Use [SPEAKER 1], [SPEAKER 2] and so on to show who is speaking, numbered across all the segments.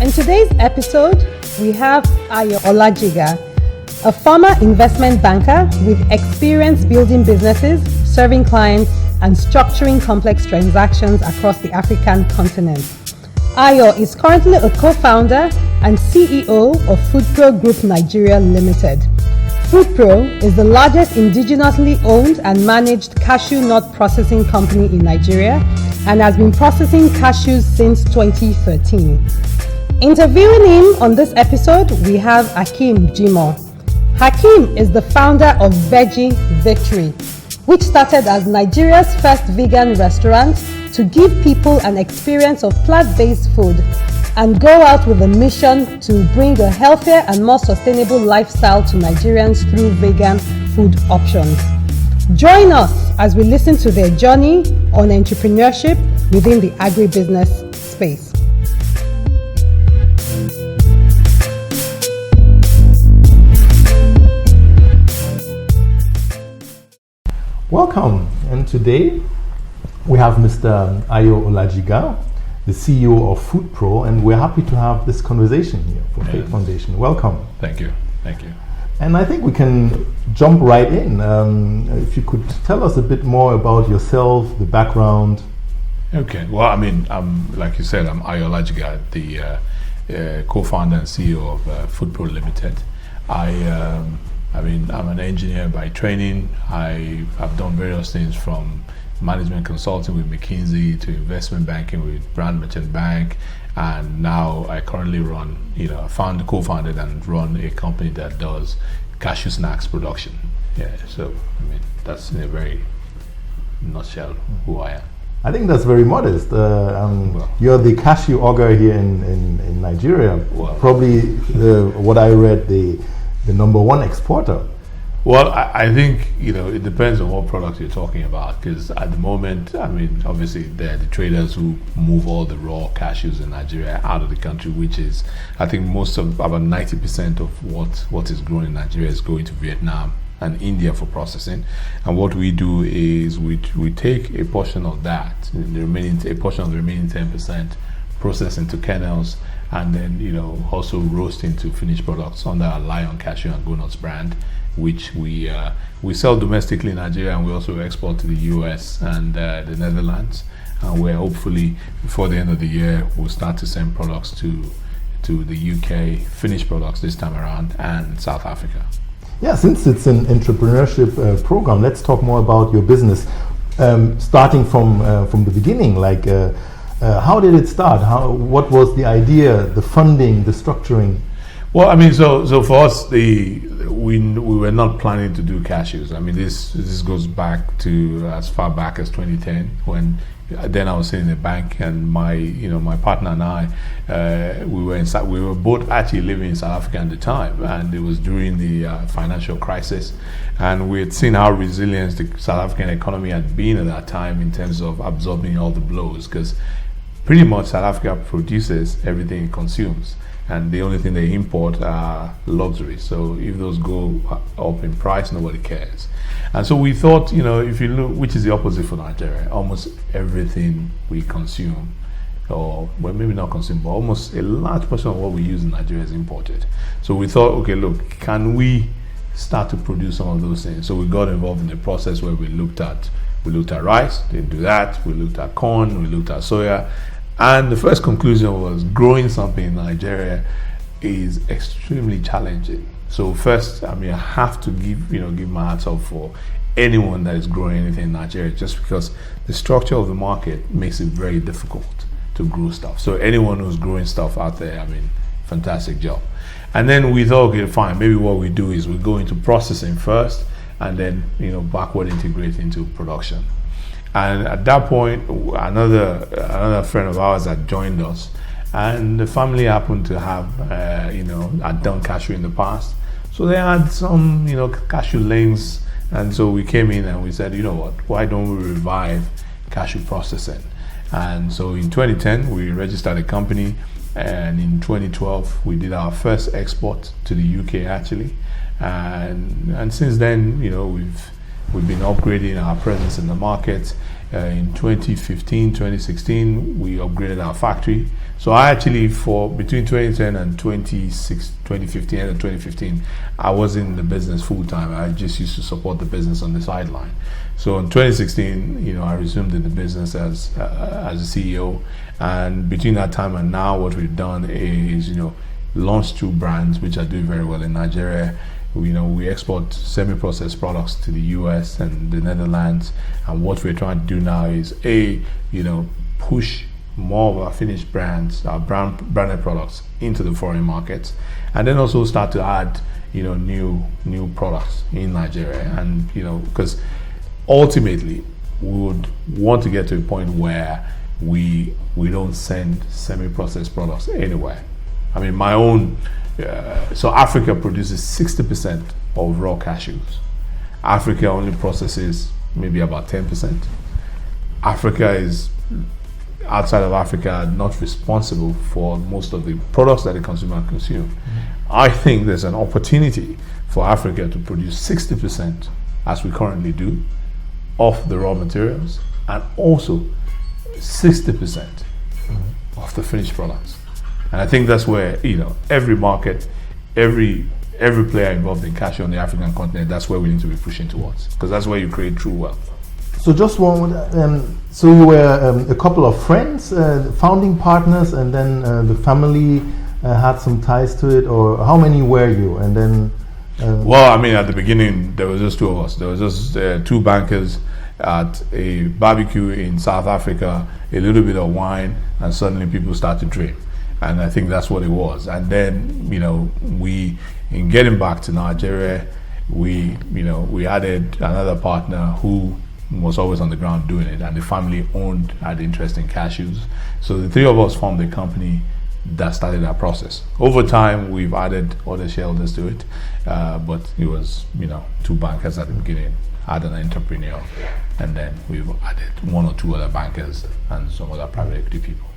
[SPEAKER 1] In today's episode, we have Ayo Olajiga, a former investment banker with experience building businesses, serving clients, and structuring complex transactions across the African continent. Ayo is currently a co-founder and CEO of FoodPro Group Nigeria Limited. FoodPro is the largest indigenously owned and managed cashew nut processing company in Nigeria and has been processing cashews since 2013. Interviewing him on this episode, we have Hakeem Jimo. Hakeem is the founder of Veggie Victory, which started as Nigeria's first vegan restaurant to give people an experience of plant-based food and go out with a mission to bring a healthier and more sustainable lifestyle to Nigerians through vegan food options. Join us as we listen to their journey on entrepreneurship within the agribusiness space.
[SPEAKER 2] Welcome, and today we have Mr. Ayo Olajiga, the CEO of FoodPro, and we're happy to have this conversation here for Faith Foundation. Welcome.
[SPEAKER 3] Thank you.
[SPEAKER 2] And I think we can jump right in. If you could tell us a bit more about yourself, the background.
[SPEAKER 3] Okay. Well, like you said, I'm Ayo Olajiga, the co-founder and CEO of FoodPro Limited. I'm an engineer by training. I've done various things from management consulting with McKinsey to investment banking with Brand Merchant Bank, and now I currently run, co-founded and run a company that does cashew snacks production. That's in a very nutshell who I am.
[SPEAKER 2] I think that's very modest. You're the cashew auger here in Nigeria.
[SPEAKER 3] Well,
[SPEAKER 2] probably what I read, the number one exporter.
[SPEAKER 3] Well, I think, it depends on what product you're talking about, because at the moment, obviously they're the traders who move all the raw cashews in Nigeria out of the country, which is, I think about 90% of what is grown in Nigeria is going to Vietnam and India for processing. And what we do is we take a portion of that, a portion of the remaining 10%, process into kernels, and then also roast into finished products under our Lion Cashew and Go Nuts brand, which we sell domestically in Nigeria, and we also export to the US and the Netherlands. And where hopefully before the end of the year we'll start to send products to the UK, finished products this time around, and South Africa.
[SPEAKER 2] Yeah, since it's an entrepreneurship program, let's talk more about your business. Starting from the beginning, how did it start? What was the idea, the funding, the structuring?
[SPEAKER 3] Well, so for us, we were not planning to do cashews. This goes back to as far back as 2010, when then I was sitting in a bank, and my partner and I, we were both actually living in South Africa at the time, and it was during the financial crisis, and we had seen how resilient the South African economy had been at that time in terms of absorbing all the blows, because pretty much South Africa produces everything it consumes, and the only thing they import are luxuries. So if those go up in price, nobody cares. And so we thought, if you look, which is the opposite for Nigeria, almost everything we consume, maybe not consume, but almost a large portion of what we use in Nigeria is imported. So we thought, okay, look, can we start to produce some of those things? So we got involved in the process where we looked at rice, didn't do that. We looked at corn, we looked at soya. And the first conclusion was growing something in Nigeria is extremely challenging. So first, I have to give my hats off for anyone that is growing anything in Nigeria, just because the structure of the market makes it very difficult to grow stuff. So anyone who's growing stuff out there, fantastic job. And then we thought, okay, fine, maybe what we do is we go into processing first, and then backward integrate into production. And at that point, another friend of ours had joined us, and the family happened to have had done cashew in the past, so they had some cashew lanes. And so we came in and we said, why don't we revive cashew processing? And so in 2010 we registered a company, and in 2012 we did our first export to the UK actually, and since then we've been upgrading our presence in the market. In 2015, 2016, we upgraded our factory. So I actually, for between 2010 and 2015 and 2015, I was in the business full time. I just used to support the business on the sideline. So in 2016, I resumed in the business as a CEO. And between that time and now, what we've done is, launched 2 brands which are doing very well in Nigeria. We export semi-processed products to the US and the Netherlands, and what we're trying to do now is push more of our finished brands, our branded products into the foreign markets, and then also start to add new products in Nigeria. And because ultimately we would want to get to a point where we don't send semi-processed products anywhere. I mean, my own so Africa produces 60% of raw cashews. Africa only processes maybe about 10%. Africa is, outside of Africa, not responsible for most of the products that the consumer consume. I think there's an opportunity for Africa to produce 60%, as we currently do, of the raw materials, and also 60% of the finished products. And I think that's where, every market, every player involved in cashew on the African continent, that's where we need to be pushing towards, because that's where you create true wealth.
[SPEAKER 2] So just one, so you were a couple of friends, founding partners, and then the family had some ties to it, or how many were you? And then
[SPEAKER 3] well, I mean, at the beginning, there was just 2 of us. There was just 2 bankers at a barbecue in South Africa, a little bit of wine, and suddenly people start to dream. And I think that's what it was. And then, we, in getting back to Nigeria, we added another partner who was always on the ground doing it, and the family had interest in cashews. So the 3 of us formed a company that started that process. Over time, we've added other shareholders to it, but it was, 2 bankers at the beginning, had an entrepreneur, and then we've added 1 or 2 other bankers and some other private equity people.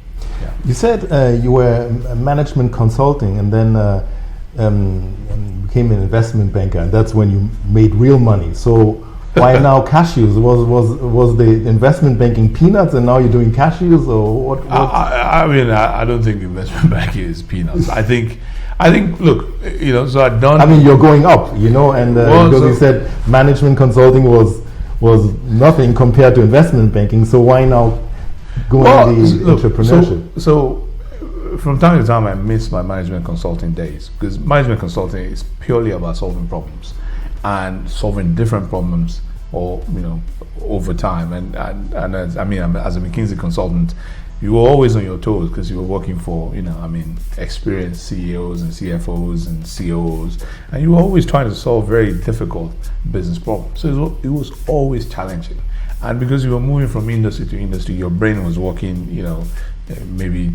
[SPEAKER 3] Yeah.
[SPEAKER 2] You said you were management consulting, and then became an investment banker, and that's when you made real money. So why now cashews? Was the investment banking peanuts, and now you're doing cashews, or what?
[SPEAKER 3] I don't think investment banking is peanuts. I think. Look, so I've done.
[SPEAKER 2] I mean, you're going up, and because you said management consulting was nothing compared to investment banking. So why now? Entrepreneurship.
[SPEAKER 3] So from time to time, I miss my management consulting days, because management consulting is purely about solving problems and solving different problems, or over time. And as a McKinsey consultant, you were always on your toes, because you were working for experienced CEOs and CFOs and COOs, and you were always trying to solve very difficult business problems. So it was always challenging. And because you were moving from industry to industry, your brain was working, maybe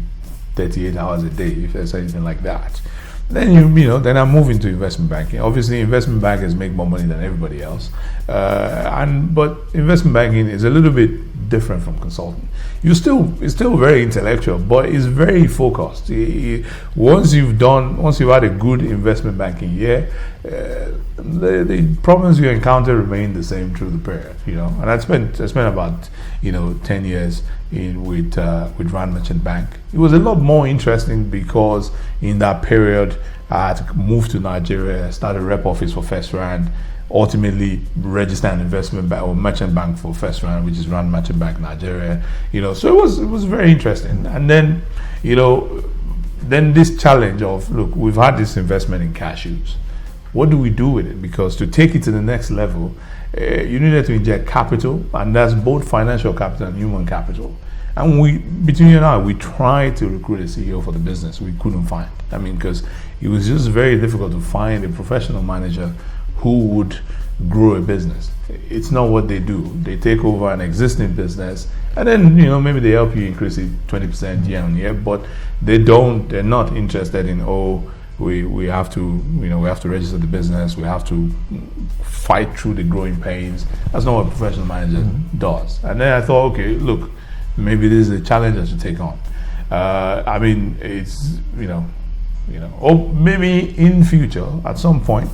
[SPEAKER 3] 38 hours a day, if there's anything like that. Then then I'm moving to investment banking. Obviously, investment bankers make more money than everybody else, but investment banking is a little bit different from consulting. It's still very intellectual, but it's very focused. Once you've had a good investment banking year, the problems you encounter remain the same through the period. And I spent about 10 years with Rand Merchant Bank. It was a lot more interesting because in that period I had to move to Nigeria, start a rep office for First Rand, ultimately register an investment bank or merchant bank for First Rand, which is Rand Merchant Bank Nigeria. So it was very interesting. And then then this challenge of, look, we've had this investment in cashews. What do we do with it? Because to take it to the next level, you needed to inject capital, and that's both financial capital and human capital. And between you and I, we tried to recruit a CEO for the business. We couldn't find. Because it was just very difficult to find a professional manager who would grow a business. It's not what they do. They take over an existing business, and then maybe they help you increase it 20% year on year, but they're not interested in, we have to register the business, we have to fight through the growing pains. That's not what a professional manager does. And then I thought, okay, look, maybe this is a challenge I should take on. It's or maybe in future at some point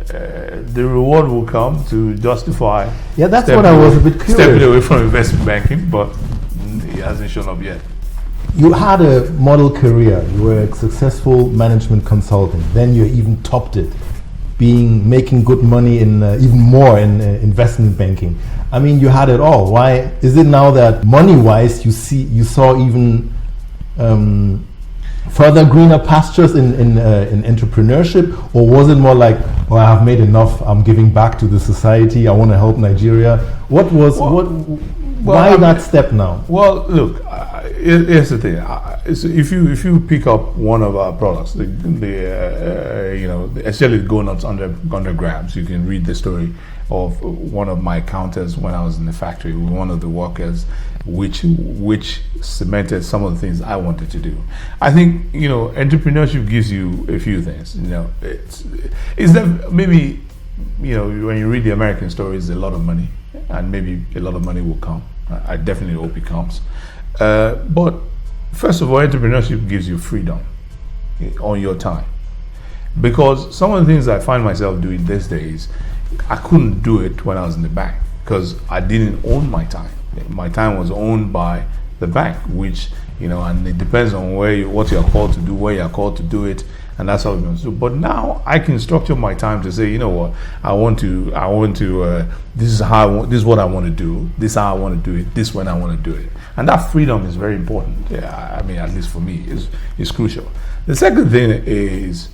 [SPEAKER 3] the reward will come to justify.
[SPEAKER 2] Yeah, that's what I was a bit curious.
[SPEAKER 3] Stepping away from investment banking, but it hasn't shown up yet.
[SPEAKER 2] You had a model career. You were a successful management consultant. Then you even topped it, making good money in even more in investment banking. I mean, you had it all. Why is it now that money-wise you saw even further greener pastures in entrepreneurship, or was it more like, oh, I have made enough, I'm giving back to the society, I want to help Nigeria? Why that step now?
[SPEAKER 3] Well, look, here's the thing. If you pick up one of our products, especially the Go Nuts 100 grams, you can read the story of one of my counters when I was in the factory with one of the workers, which cemented some of the things I wanted to do. I think entrepreneurship gives you a few things. It's that maybe when you read the American stories, a lot of money, and maybe a lot of money will come. I definitely hope it comes. But first of all, entrepreneurship gives you freedom on your time, because some of the things I find myself doing these days, I couldn't do it when I was in the bank because I didn't own my time. My time was owned by the bank, which and it depends on what you're called to do, where you're called to do it, and that's how we're going to do. But now I can structure my time to say, you know what, I want to. This is what I want to do. This is how I want to do it. This when I want to do it, and that freedom is very important. Yeah, I mean, at least for me, is crucial. The second thing is,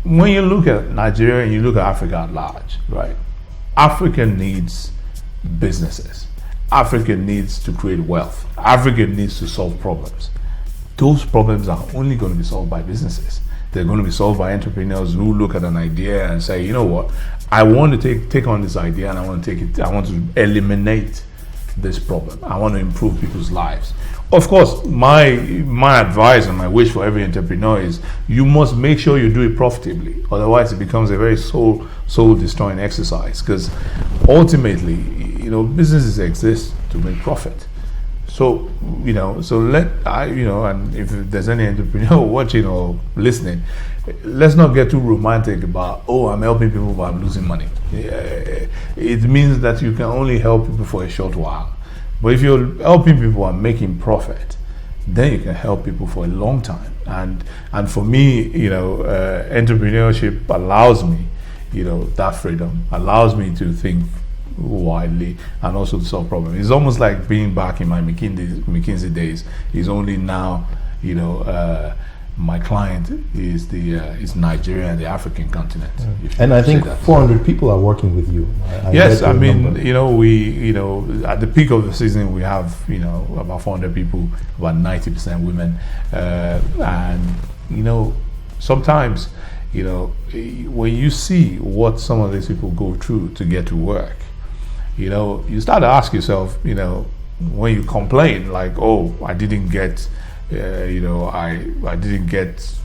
[SPEAKER 3] when you look at Nigeria and you look at Africa at large, right? Africa needs businesses. Africa needs to create wealth. Africa needs to solve problems. Those problems are only going to be solved by businesses. They're going to be solved by entrepreneurs who look at an idea and say, you know what, I want to take on this idea and I want to eliminate this problem. I want to improve people's lives. Of course, my advice and my wish for every entrepreneur is you must make sure you do it profitably. Otherwise, it becomes a very soul destroying exercise. Because ultimately, businesses exist to make profit. So, and if there's any entrepreneur watching or listening, let's not get too romantic about, I'm helping people but I'm losing money. It means that you can only help people for a short while. But if you're helping people and making profit, then you can help people for a long time. And for me, entrepreneurship allows me, that freedom, allows me to think widely and also to solve problems. It's almost like being back in my McKinsey days. It's only now, my client is Nigeria and the African continent.
[SPEAKER 2] And I think 400 people are working with you.
[SPEAKER 3] Yes, I mean, we, at the peak of the season, we have, about 400 people, about 90% women. And, sometimes, when you see what some of these people go through to get to work, you start to ask yourself, when you complain, like, I didn't get, I didn't get,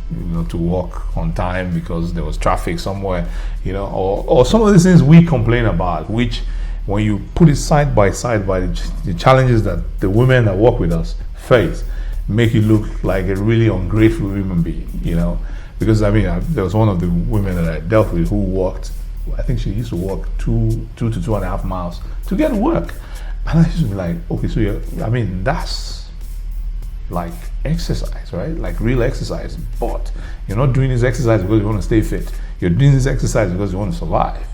[SPEAKER 3] to work on time because there was traffic somewhere, or some of these things we complain about, which when you put it side by side by the challenges that the women that work with us face, make you look like a really ungrateful human being, because there was one of the women that I dealt with who worked, I think she used to walk 2 to 2.5 miles to get to work. And I used to be like, okay, so that's like exercise, right? Like real exercise. But you're not doing this exercise because you want to stay fit. You're doing this exercise because you want to survive.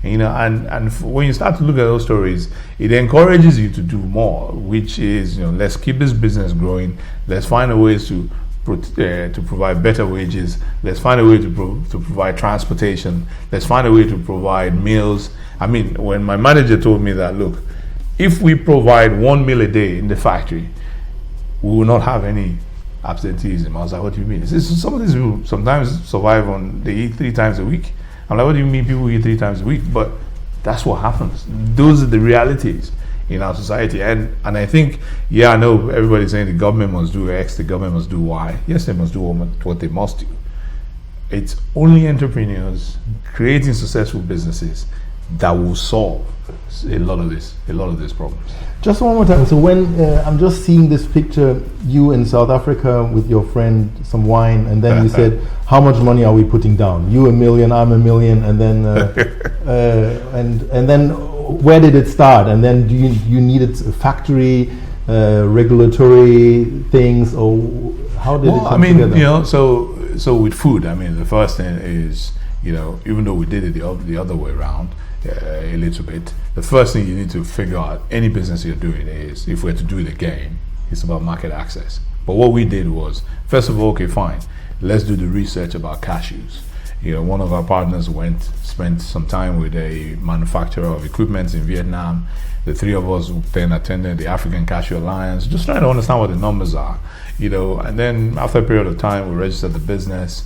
[SPEAKER 3] And when you start to look at those stories, it encourages you to do more, which is, let's keep this business growing. Let's find a ways to provide better wages. Let's find a way to provide transportation. Let's find a way to provide meals. I mean, when my manager told me that, look, if we provide 1 meal a day in the factory, we will not have any absenteeism. I was like, what do you mean? He says, some of these people sometimes survive they eat 3 times a week. I'm like, what do you mean people eat 3 times a week? But that's what happens. Those are the realities in our society. And I think, I know everybody's saying the government must do X, the government must do Y. Yes, they must do what they must do. It's only entrepreneurs creating successful businesses that will solve a lot of these problems.
[SPEAKER 2] Just one more time. So when I'm just seeing this picture, you in South Africa with your friend, some wine, and then you said, "How much money are we putting down? You $1 million, I'm $1 million," and then and then where did it start? And then do you needed a factory, regulatory things, or how did it come together?
[SPEAKER 3] So with food, I mean, the first thing is, even though we did it the other way around a little bit, the first thing you need to figure out, any business you're doing, is if we're to do it again, it's about market access. But what we did was, first of all, okay, fine, let's do the research about cashews. One of our partners spent some time with a manufacturer of equipment in Vietnam. The three of us then attended the African Cashew Alliance, just trying to understand what the numbers are, and then after a period of time, we registered the business.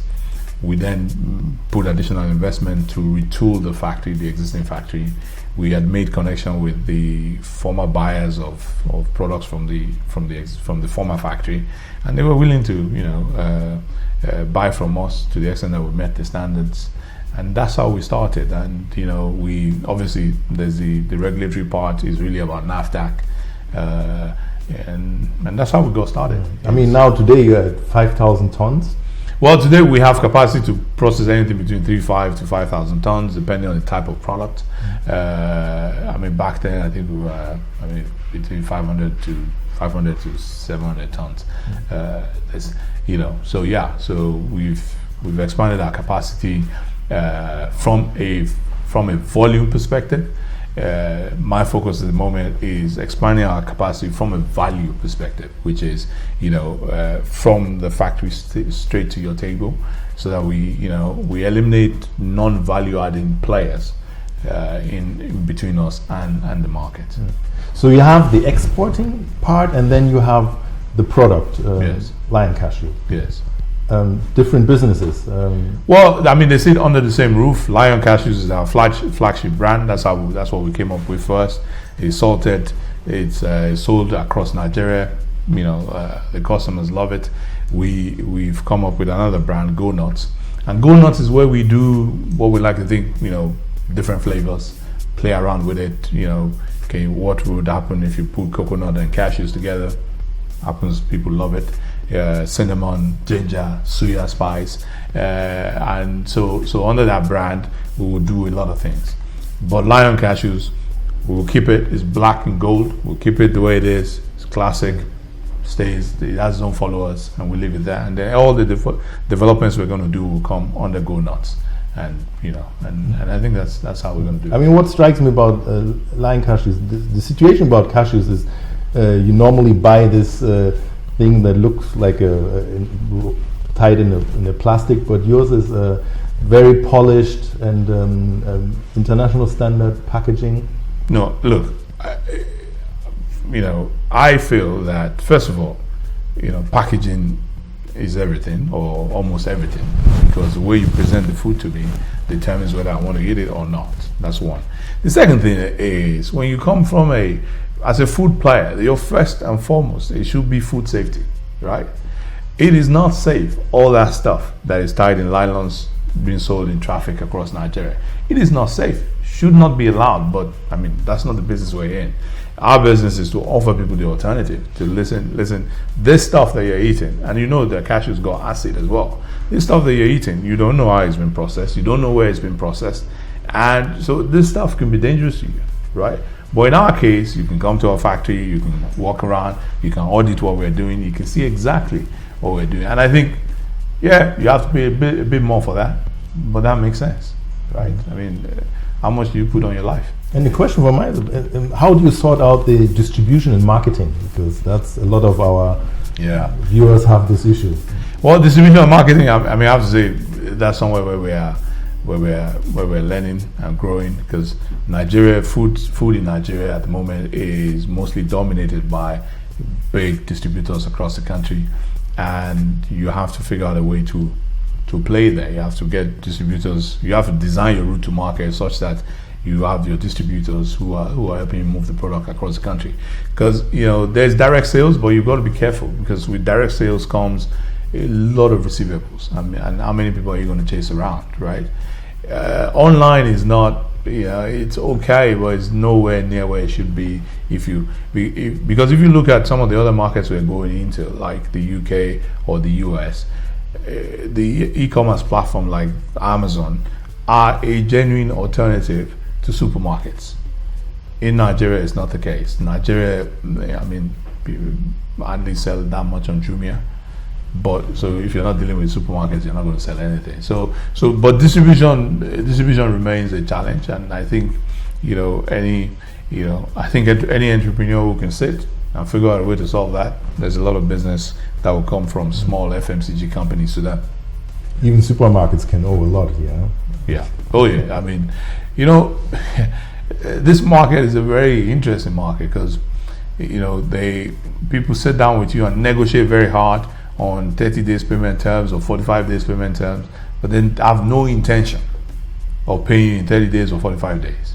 [SPEAKER 3] We then put additional investment to retool the existing factory. We had made connection with the former buyers of products from the former factory, and they were willing to buy from us to the extent that we met the standards, and that's how we started. And we obviously, there's the regulatory part is really about NAFDAC, and that's how we got started.
[SPEAKER 2] I mean, now today you're at 5,000 tons.
[SPEAKER 3] Well, today we have capacity to process anything between 3,500 to 5,000 tons, depending on the type of product. Back then I think we were, between 500 to 700 tons. So we've expanded our capacity from a volume perspective. My focus at the moment is expanding our capacity from a value perspective, which is, from the factory straight to your table, so that we eliminate non-value adding players in between us and the market.
[SPEAKER 2] So you have the exporting part, and then you have the product,
[SPEAKER 3] yes.
[SPEAKER 2] Lion Cashew.
[SPEAKER 3] Yes.
[SPEAKER 2] Different businesses.
[SPEAKER 3] They sit under the same roof. Lion Cashews is our flagship brand. That's what we came up with first. It's salted. It's sold across Nigeria. The customers love it. We've come up with another brand, Go Nuts, and Go Nuts is where we do what we like to think. Different flavors, play around with it. Okay, what would happen if you put coconut and cashews together? Happens. People love it. Cinnamon, ginger, suya spice, and so under that brand we will do a lot of things. But Lion Cashews, we will keep it. It's black and gold. We'll keep it the way it is. It's classic. Stays. It has its own followers, and we leave it there. And then all the developments we're going to do will come under Go Nuts, and and I think that's how we're going to do it.
[SPEAKER 2] I mean, what strikes me about Lion Cashews, the situation about cashews is you normally buy this thing that looks like tied in a plastic, but yours is very polished and international standard packaging.
[SPEAKER 3] No, look, I feel that first of all, packaging is everything, or almost everything, because the way you present the food to me determines whether I want to eat it or not. That's one. The second thing is, when you come from as a food player, your first and foremost, it should be food safety, right? It is not safe, all that stuff that is tied in nylons being sold in traffic across Nigeria. It is not safe, should not be allowed, but that's not the business we're in. Our business is to offer people the alternative, to listen, this stuff that you're eating, and the cashew's got acid as well. This stuff that you're eating, you don't know how it's been processed, you don't know where it's been processed, and so this stuff can be dangerous to you, right? But in our case, you can come to our factory, you can walk around, you can audit what we're doing, you can see exactly what we're doing. And I think, you have to pay a bit more for that, but that makes sense, right? How much do you put on your life?
[SPEAKER 2] And the question for mine, how do you sort out the distribution and marketing? Because that's a lot of our viewers have this issue.
[SPEAKER 3] Well, distribution and marketing, I have to say that's somewhere where we're learning and growing, because Nigeria, food in Nigeria at the moment is mostly dominated by big distributors across the country, and you have to figure out a way to play there. You have to get distributors. You have to design your route to market such that you have your distributors who are helping you move the product across the country. Because there's direct sales, but you've got to be careful, because with direct sales comes a lot of receivables. And how many people are you going to chase around, right? Online is not it's okay, but it's nowhere near where it should be. Because if you look at some of the other markets we're going into, like the UK or the US, the e-commerce platform like Amazon are a genuine alternative to supermarkets. In Nigeria, it's not the case. Nigeria, I mean, people hardly sell that much on Jumia. But so if you're not dealing with supermarkets, you're not going to sell anything. But distribution remains a challenge, and I think any entrepreneur who can sit and figure out a way to solve that, there's a lot of business that will come from small FMCG companies to that.
[SPEAKER 2] Even supermarkets can owe a lot here.
[SPEAKER 3] Yeah. Oh yeah. I mean, this market is a very interesting market because people sit down with you and negotiate very hard on 30 days payment terms or 45 days payment terms, but then have no intention of paying you in 30 days or 45 days.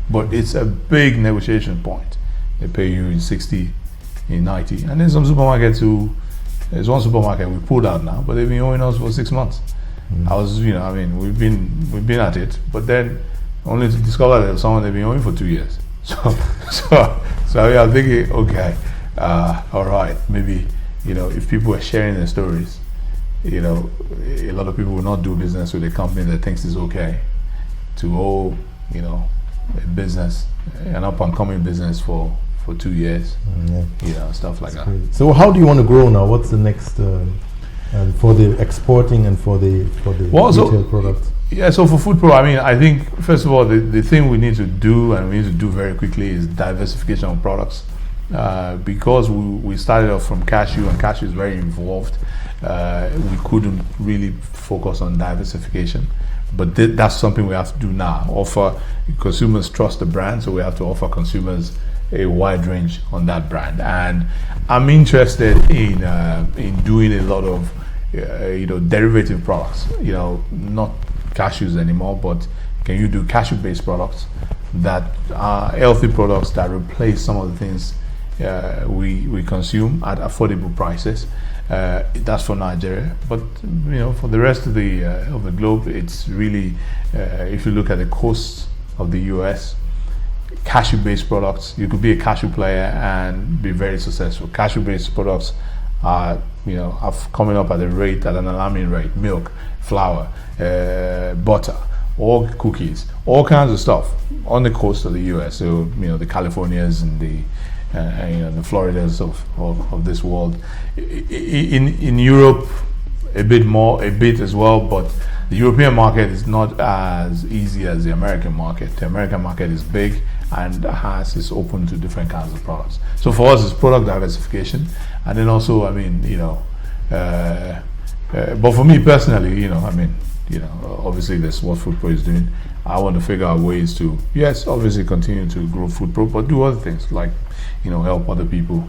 [SPEAKER 3] But it's a big negotiation point. They pay you in 60, in 90. And then some supermarkets there's one supermarket we pulled out now, but they've been owing us for 6 months. We've been at it, but then only to discover that someone they've been owing for 2 years. So I'm thinking, okay, all right, maybe, if people are sharing their stories, a lot of people will not do business with a company that thinks it's okay to owe, a business, an up-and-coming business for 2 years, stuff like that.
[SPEAKER 2] Crazy. So how do you want to grow now? What's the next for the exporting and for the retail products?
[SPEAKER 3] Yeah, so for FoodPro, I think first of all, the thing we need to do, and we need to do very quickly, is diversification of products. Because we started off from Cashew, and Cashew is very involved, we couldn't really focus on diversification. But that's something we have to do now. Consumers trust the brand, so we have to offer consumers a wide range on that brand. And I'm interested in doing a lot of derivative products. Not cashews anymore, but can you do cashew-based products that are healthy products that replace some of the things we consume at affordable prices. That's for Nigeria, but for the rest of the globe, it's really if you look at the coast of the US, cashew-based products, you could be a cashew player and be very successful. Cashew-based products are coming up at an alarming rate. Milk, flour, butter, all cookies, all kinds of stuff on the coast of the US. So the Californias and the Floridas of this world. In Europe, a bit as well, but the European market is not as easy as the American market. The American market is big and is open to different kinds of products. So for us, it's product diversification, and then also, but for me personally, obviously that's what FoodPro is doing. I want to figure out ways to, yes, obviously continue to grow FoodPro, but do other things like, help other people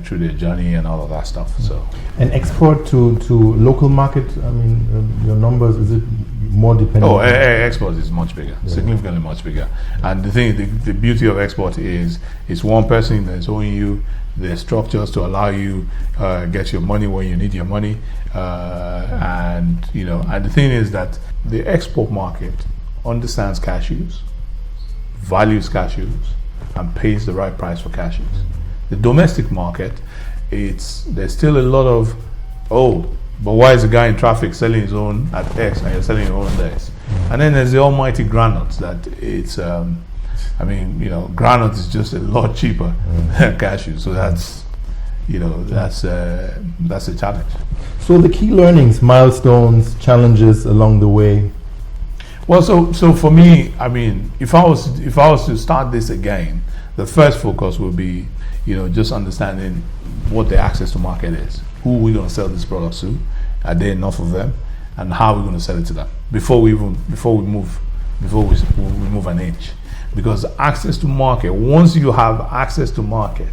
[SPEAKER 3] through their journey and all of that stuff. So, and
[SPEAKER 2] export to local market. Your numbers, is it more dependent?
[SPEAKER 3] Oh, export is much bigger, significantly much bigger. And the thing, the beauty of export is it's one person that's owing you. There's structures to allow you get your money when you need your money, and the thing is that the export market understands cashews, values cashews, and pays the right price for cashews. The domestic market, there's still a lot of, but why is the guy in traffic selling his own at X and you're selling your own at X? And then there's the almighty granules that it's, granules is just a lot cheaper than cashews. So that's a challenge.
[SPEAKER 2] So the key learnings, milestones, challenges along the way.
[SPEAKER 3] Well, so for me, if I was to start this again, the first focus would be, just understanding what the access to market is. Who are we going to sell these products to? Are there enough of them? And how are we going to sell it to them before we move an inch? Because access to market, once you have access to market,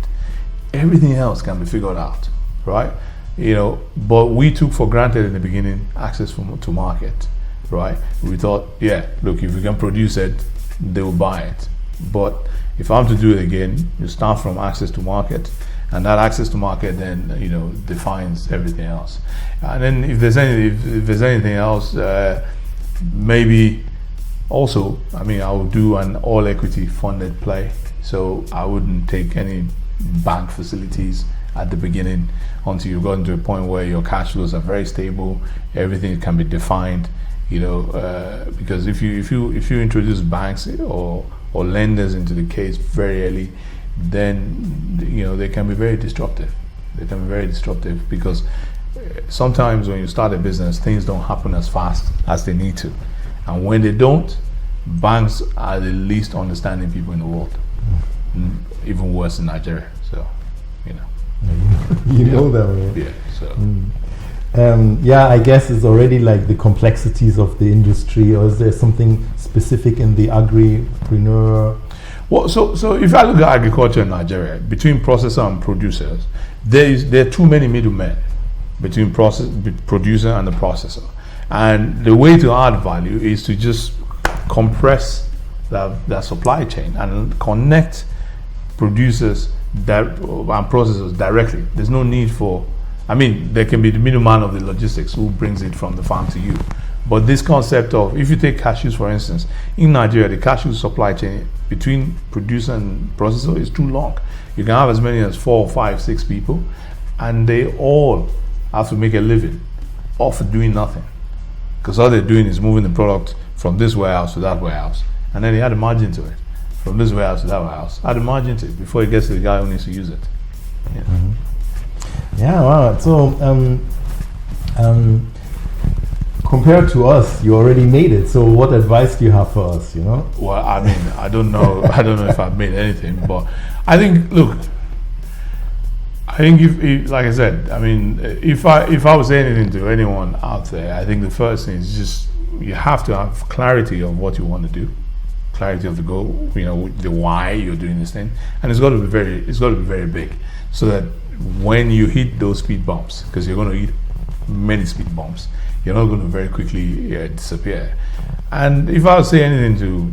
[SPEAKER 3] everything else can be figured out, right? But we took for granted in the beginning access to market, right? We thought, look, if we can produce it, they will buy it. But if I'm to do it again, you start from access to market, and that access to market then defines everything else. And then if there's anything else, maybe Also, I mean, I would do an all equity funded play. So I wouldn't take any bank facilities at the beginning until you've gotten to a point where your cash flows are very stable, everything can be defined, because if you introduce banks or lenders into the case very early, then they can be very disruptive. They can be very disruptive because sometimes when you start a business, things don't happen as fast as they need to, and when they don't, banks are the least understanding people in the world. Even worse in Nigeria. So,
[SPEAKER 2] you know that, right?
[SPEAKER 3] Yeah. So.
[SPEAKER 2] Yeah, I guess it's already like the complexities of the industry, or is there something specific in the agripreneur?
[SPEAKER 3] Well, so if I look at agriculture in Nigeria, between processor and producers, there are too many middlemen between producer and the processor, and the way to add value is to just compress that supply chain and connect producers and processors directly. There's no need for, there can be the middleman of the logistics who brings it from the farm to you. But this concept of, if you take cashews for instance, in Nigeria, the cashew supply chain between producer and processor is too long. You can have as many as 4, 5, 6 people, and they all have to make a living off of doing nothing. Because all they're doing is moving the product from this warehouse to that warehouse, and then they add a margin to it. From this warehouse to that warehouse, add a margin to it before it gets to the guy who needs to use it. Yeah.
[SPEAKER 2] Yeah, wow. So, compared to us, you already made it. So, what advice do you have for us?
[SPEAKER 3] Well, I don't know. I don't know if I've made anything, but I think, look, if like I said, if I was saying anything to anyone out there, I think the first thing is just you have to have clarity of what you want to do, clarity of the goal, the why you're doing this thing, and it's got to be very big, so that when you hit those speed bumps, because you're going to hit many speed bumps, you're not going to very quickly disappear. And if I would say anything to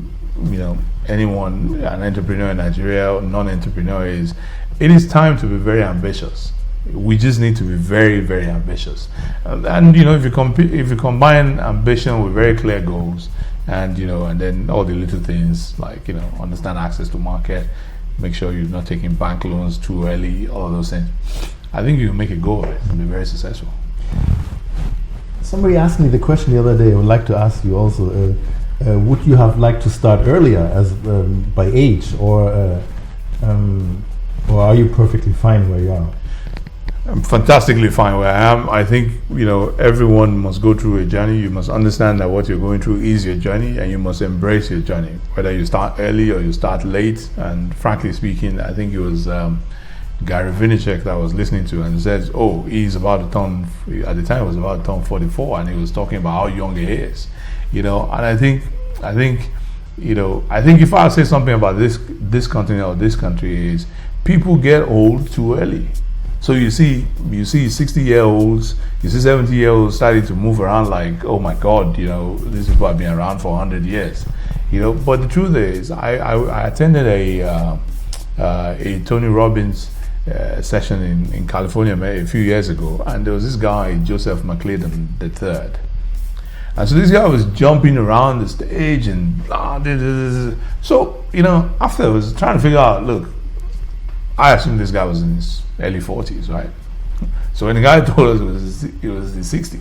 [SPEAKER 3] anyone, an entrepreneur in Nigeria or non-entrepreneur, it is time to be very ambitious. We just need to be very, very ambitious. And if you combine ambition with very clear goals, and and then all the little things like understand access to market, make sure you're not taking bank loans too early, all of those things, I think you can make a go of it and be very successful.
[SPEAKER 2] Somebody asked me the question the other day. I would like to ask you also. Would you have liked to start earlier, as by age, or are you perfectly fine where you are?
[SPEAKER 3] I'm fantastically fine where I am. I think everyone must go through a journey. You must understand that what you're going through is your journey, and you must embrace your journey, whether you start early or you start late. And frankly speaking, I think it was Gary Vaynerchuk that I was listening to, and says, he's about to turn, at the time he was about to turn 44, and he was talking about how young he is, and I think if I say something about this continent or this country is people get old too early. So you see 60-year-olds, you see 70-year-olds starting to move around like, oh my God, these people have been around for 100 years, But the truth is, I attended a Tony Robbins session in California a few years ago, and there was this guy, Joseph McClellan III. And so this guy was jumping around the stage and so, after I was trying to figure out, look, I assumed this guy was in his early 40s, right? So when the guy told us it was his 60s,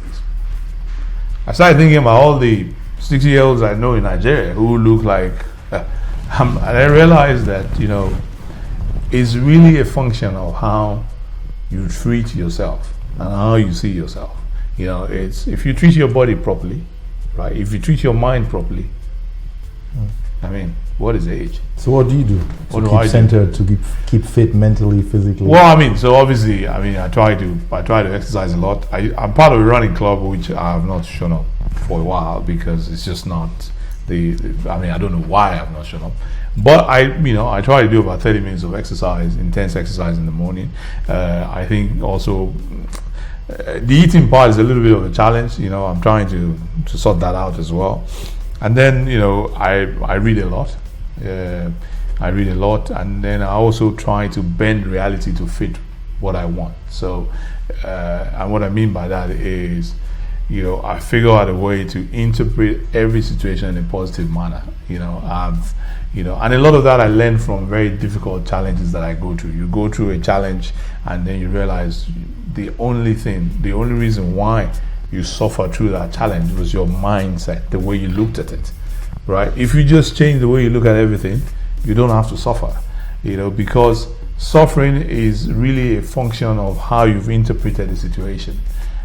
[SPEAKER 3] I started thinking about all the 60-year-olds I know in Nigeria who look like, and I realized that, it's really a function of how you treat yourself and how you see yourself. It's if you treat your body properly, right? If you treat your mind properly, what is age?
[SPEAKER 2] So what do you do to keep centered, to keep fit mentally, physically?
[SPEAKER 3] Well, so obviously, I try to exercise a lot. I'm part of a running club, which I have not shown up for a while because it's just not I don't know why I've not shown up. But I try to do about 30 minutes of exercise, intense exercise in the morning. I think also the eating part is a little bit of a challenge. I'm trying to sort that out as well. And then I read a lot. And then I also try to bend reality to fit what I want. So, and what I mean by that is, I figure out a way to interpret every situation in a positive manner. And a lot of that I learned from very difficult challenges that I go through. You go through a challenge, and then you realize the only reason why you suffer through that challenge was your mindset, the way you looked at it, right? If you just change the way you look at everything, you don't have to suffer, because suffering is really a function of how you've interpreted the situation.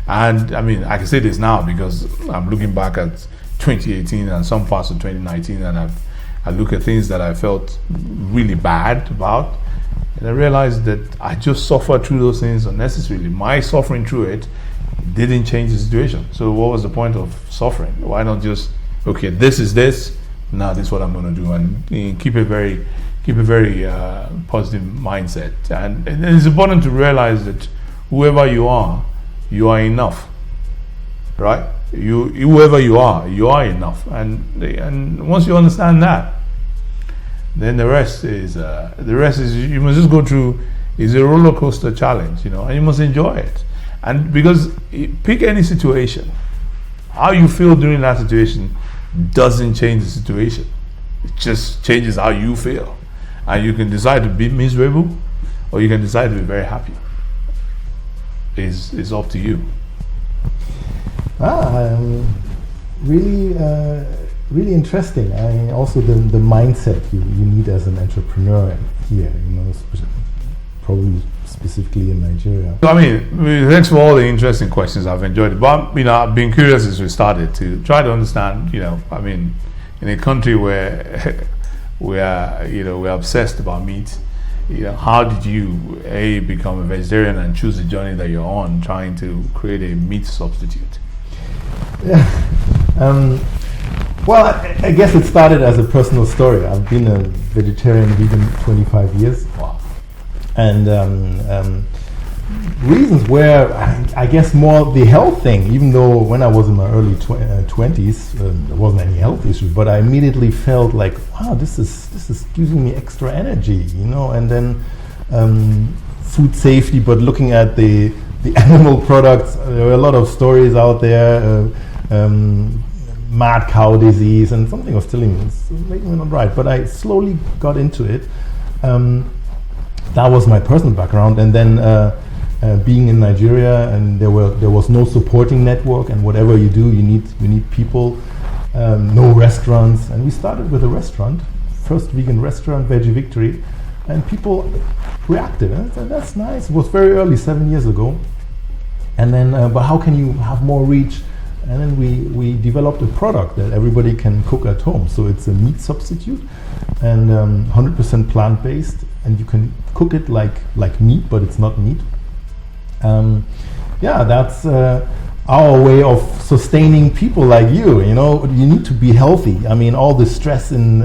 [SPEAKER 3] And I mean, I can say this now because I'm looking back at 2018 and some parts of 2019, and I look at things that I felt really bad about, and I realized that I just suffered through those things unnecessarily. My suffering through it didn't change the situation. So what was the point of suffering? Why not just, okay, this is this, now this is what I'm going to do, and keep a very positive mindset. And it's important to realize that whoever you are enough, right? Whoever you are enough, and once you understand that, then the rest is you must just go through. Is a roller coaster challenge, and you must enjoy it. And because pick any situation, how you feel during that situation doesn't change the situation. It just changes how you feel, and you can decide to be miserable, or you can decide to be very happy. It's up to you.
[SPEAKER 2] Really interesting. I mean, also the mindset you need as an entrepreneur here, probably specifically in Nigeria.
[SPEAKER 3] I mean, thanks for all the interesting questions. I've enjoyed it, but I've been curious since we started to try to understand. I mean, in a country where we're obsessed about meat, how did you become a vegetarian and choose the journey that you're on, trying to create a meat substitute?
[SPEAKER 2] Yeah. Well, I guess it started as a personal story. I've been a vegetarian, vegan 25 years.
[SPEAKER 3] Wow.
[SPEAKER 2] And reasons were, I guess, more the health thing. Even though when I was in my early 20s, there wasn't any health issue, but I immediately felt like, wow, this is giving me extra energy, And then food safety, but looking at the animal products, there were a lot of stories out there. Mad cow disease, and something was telling me it's maybe not right, but I slowly got into it. That was my personal background, and then being in Nigeria, and there was no supporting network, and whatever you do, you need people, no restaurants, and we started with a restaurant, first vegan restaurant, Veggie Victory, and people reacted, and I said, that's nice. It was very early, 7 years ago, and then but how can you have more reach? And then we developed a product that everybody can cook at home. So it's a meat substitute, and 100% plant-based, and you can cook it like meat, but it's not meat. That's our way of sustaining people like you. You need to be healthy. I mean, all the stress in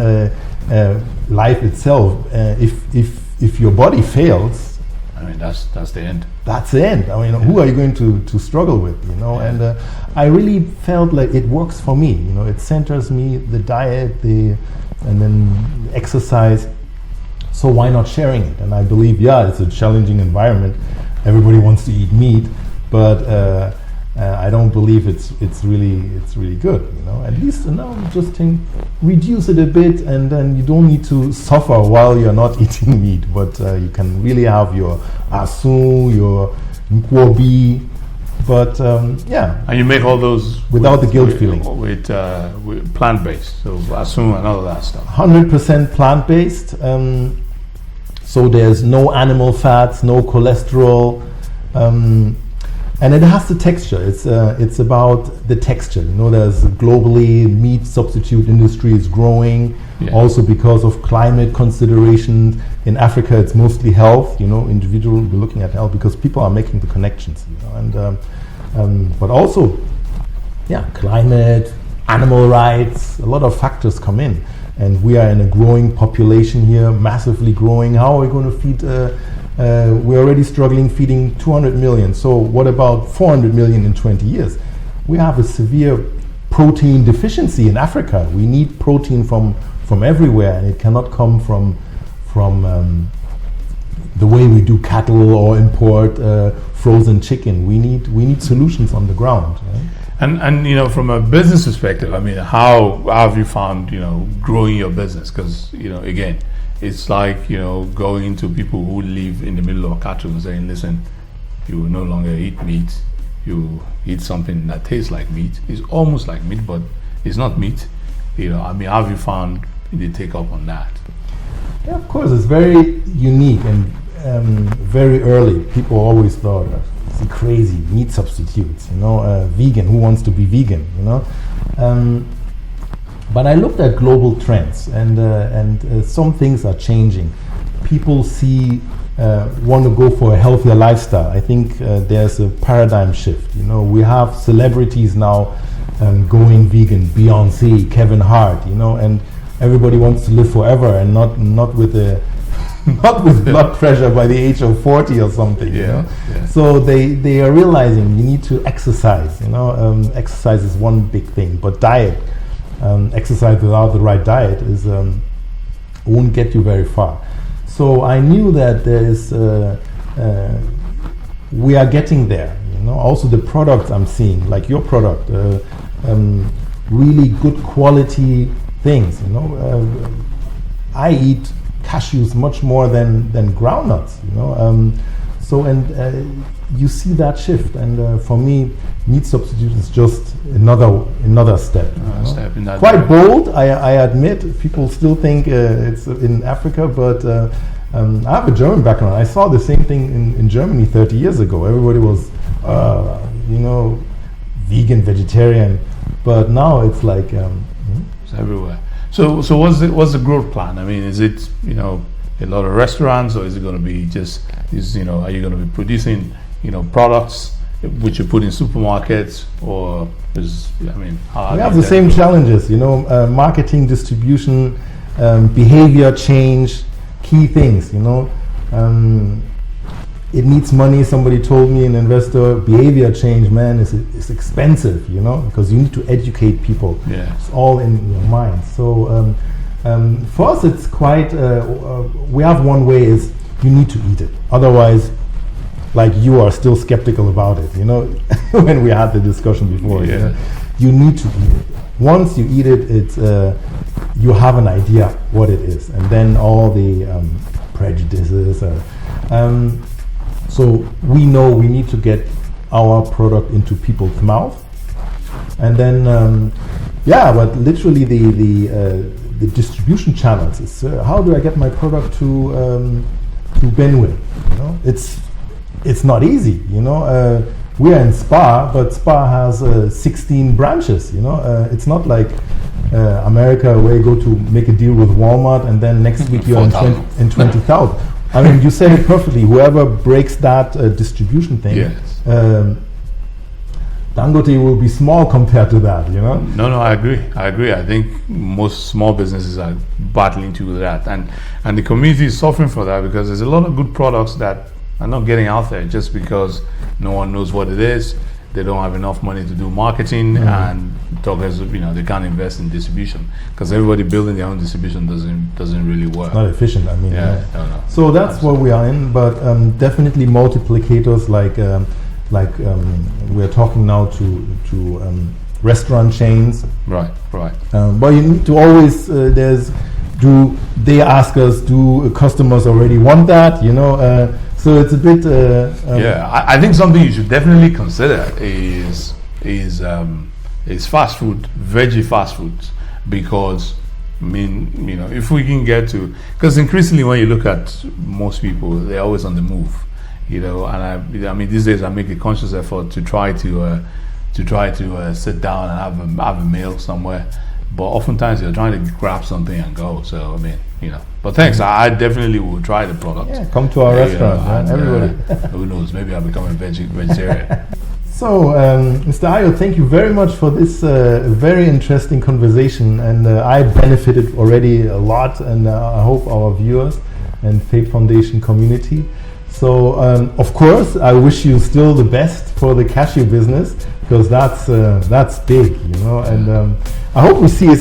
[SPEAKER 2] life itself. If your body fails,
[SPEAKER 3] I mean, that's the end.
[SPEAKER 2] That's the end. I mean, who are you going to struggle with, Yeah. And I really felt like it works for me. It centers me, the diet, and then exercise. So why not sharing it? And I believe, it's a challenging environment. Everybody wants to eat meat, but I don't believe it's really good. At least now just reduce it a bit, and then you don't need to suffer while you're not eating meat. But you can really have your asu, your nkwobi, but
[SPEAKER 3] And you make all those
[SPEAKER 2] without the guilt feeling.
[SPEAKER 3] With plant-based, so asu and all of that stuff.
[SPEAKER 2] 100% plant-based. So there's no animal fats, no cholesterol. And it has the texture. It's about the texture. There's globally meat substitute industry is growing, also because of climate considerations. In Africa, it's mostly health. Individual, we're looking at health because people are making the connections. But also, climate, animal rights, a lot of factors come in. And we are in a growing population here, massively growing. How are we going to feed? We're already struggling feeding 200 million. So what about 400 million in 20 years? We have a severe protein deficiency in Africa. We need protein from everywhere, and it cannot come from the way we do cattle or import frozen chicken. We need solutions on the ground. Right?
[SPEAKER 3] And from a business perspective, I mean, how have you found growing your business? Because again, it's like going to people who live in the middle of cattle and saying, listen, you will no longer eat meat. You eat something that tastes like meat. It's almost like meat, but it's not meat. I mean, how have you found the take up on that?
[SPEAKER 2] Yeah, of course, it's very unique and very early. People always thought, it's crazy, meat substitutes, vegan, who wants to be vegan, But I looked at global trends and some things are changing. People want to go for a healthier lifestyle. I think there's a paradigm shift. We have celebrities now going vegan, Beyonce, Kevin Hart, and everybody wants to live forever and not with blood pressure by the age of 40 or something.
[SPEAKER 3] Yeah.
[SPEAKER 2] So they are realizing you need to exercise. Exercise is one big thing, but diet, exercise without the right diet won't get you very far. So I knew that we are getting there. Also the products I'm seeing, like your product, really good quality things. I eat cashews much more than groundnuts. You see that shift, and for me, meat substitute is just another step.
[SPEAKER 3] Step in that
[SPEAKER 2] quite
[SPEAKER 3] direction.
[SPEAKER 2] Bold, I admit. People still think it's in Africa, but I have a German background. I saw the same thing in Germany 30 years ago. Everybody was, vegan, vegetarian, but now it's like
[SPEAKER 3] it's everywhere. So what's the growth plan? I mean, is it a lot of restaurants, or is it going to be just are you going to be producing products which you put in supermarkets, or
[SPEAKER 2] we have the same challenges, marketing, distribution, behavior change, key things, it needs money. Somebody told me, an investor, behavior change, man, is expensive, because you need to educate people.
[SPEAKER 3] Yeah.
[SPEAKER 2] It's all in your mind. So for us, it's quite, we have one way is you need to eat it. Otherwise, like, you are still skeptical about it, when we had the discussion before.
[SPEAKER 3] Yeah.
[SPEAKER 2] You need to eat it. Once you eat it, it's you have an idea what it is, and then all the prejudices. So we know we need to get our product into people's mouth, and then but literally the distribution channels is how do I get my product to Benue? It's not easy. We are in Spa, but Spa has 16 branches. It's not like America, where you go to make a deal with Walmart and then next week you're in 20,000. I mean, you said it perfectly. Whoever breaks that distribution thing,
[SPEAKER 3] yes.
[SPEAKER 2] Dangote will be small compared to that,
[SPEAKER 3] No, I agree. I think most small businesses are battling through that, and the community is suffering for that, because there's a lot of good products that are not getting out there just because no one knows what it is. They don't have enough money to do marketing, and talkers, they can't invest in distribution, because everybody building their own distribution doesn't really work.
[SPEAKER 2] It's not efficient. I mean,
[SPEAKER 3] No.
[SPEAKER 2] So that's what we are in, but definitely multiplicators like we're talking now to restaurant chains.
[SPEAKER 3] Right.
[SPEAKER 2] But you need to always do they ask us, do customers already want that? So it's a bit.
[SPEAKER 3] I think something you should definitely consider is fast food, veggie fast foods, because if we can get to, because increasingly when you look at most people, they're always on the move, and these days I make a conscious effort to try to sit down and have a meal somewhere, but oftentimes you're trying to grab something and go. So but thanks, I definitely will try the product.
[SPEAKER 2] Yeah, come to our restaurant, everybody.
[SPEAKER 3] Who knows, maybe I'll become a vegetarian.
[SPEAKER 2] So, Mr. Ayo, thank you very much for this very interesting conversation, and I benefited already a lot, and I hope our viewers and Faith Foundation community. So, of course, I wish you still the best for the cashew business, because that's big, and I hope we see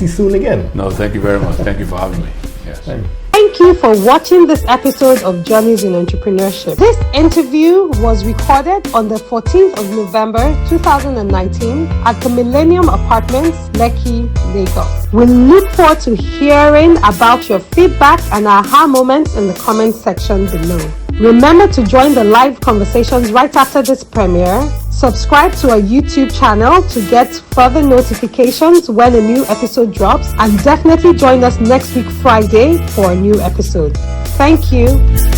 [SPEAKER 2] soon again.
[SPEAKER 3] No, thank you very much. Thank you for having me. Yes.
[SPEAKER 2] Thank you.
[SPEAKER 1] Thank you for watching this episode of Journeys in Entrepreneurship. This interview was recorded on the 14th of November 2019 at the Millennium Apartments, Lekki, Lagos. We look forward to hearing about your feedback and aha moments in the comment section below. Remember to join the live conversations right after this premiere. Subscribe to our YouTube channel to get further notifications when a new episode drops, and definitely join us next week Friday for a new episode. Thank you.